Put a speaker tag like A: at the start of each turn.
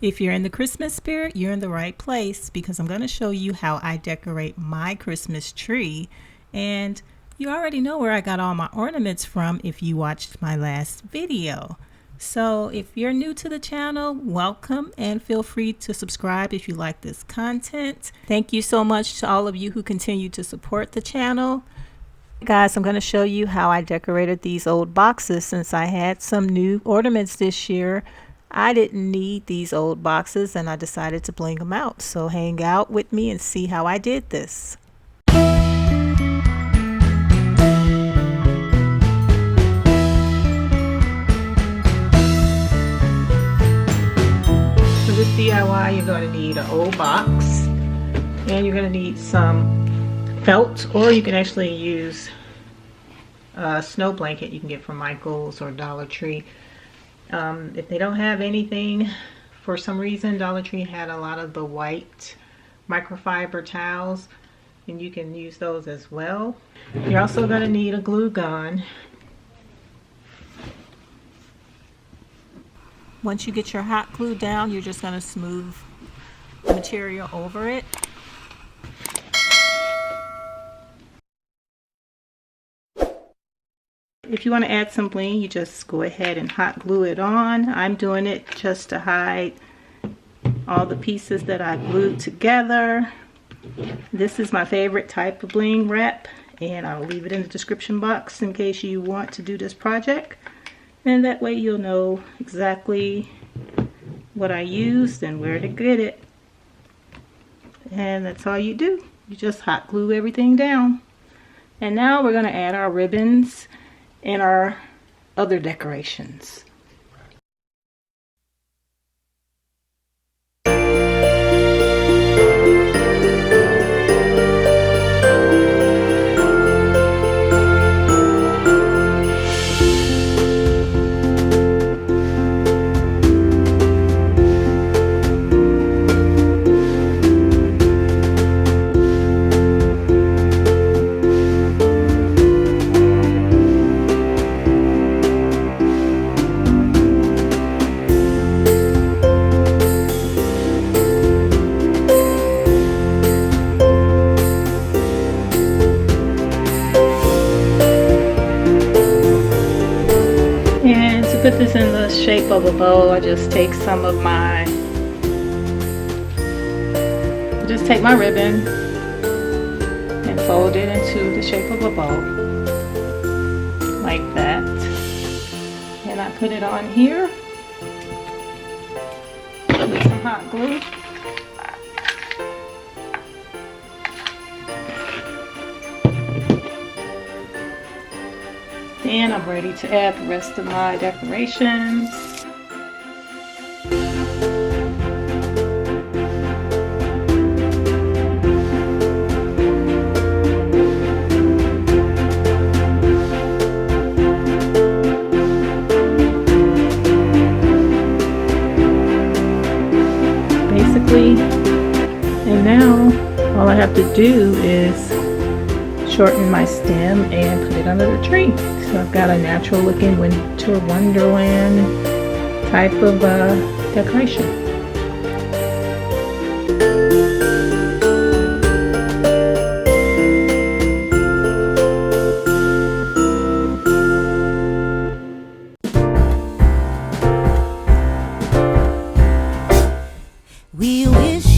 A: If you're in the Christmas spirit, you're in the right place because I'm going to show you how I decorate my Christmas tree. And you already know where I got all my ornaments from if you watched my last video. So if you're new to the channel, welcome and feel free to subscribe if you like this content. Thank you so much to all of you who continue to support the channel. Guys, I'm going to show you how I decorated these old boxes since I had some new ornaments this year. I didn't need these old boxes and I decided to bling them out. So hang out with me and see how I did this. So this DIY, you're going to need an old box and you're going to need some felt, or you can actually use a snow blanket you can get from Michael's or Dollar Tree. If they don't have anything for some reason, Dollar Tree had a lot of the white microfiber towels and you can use those as well. You're also going to need a glue gun. Once you get your hot glue down, you're just going to smooth the material over it. If you want to add some bling, you just go ahead and hot glue it on. I'm doing it just to hide all the pieces that I glued together. This is my favorite type of bling wrap, and I'll leave it in the description box in case you want to do this project. And that way you'll know exactly what I used and where to get it. And that's all you do. You just hot glue everything down. And now we're going to add our ribbons and our other decorations. Put this in the shape of a bow. I just take some of my, take my ribbon and fold it into the shape of a bow, like that. And I put it on here with some hot glue. And I'm ready to add the rest of my decorations. Basically, and now all I have to do is shorten my stem and put it under the tree. So I've got a natural looking winter wonderland type of decoration.
B: We wish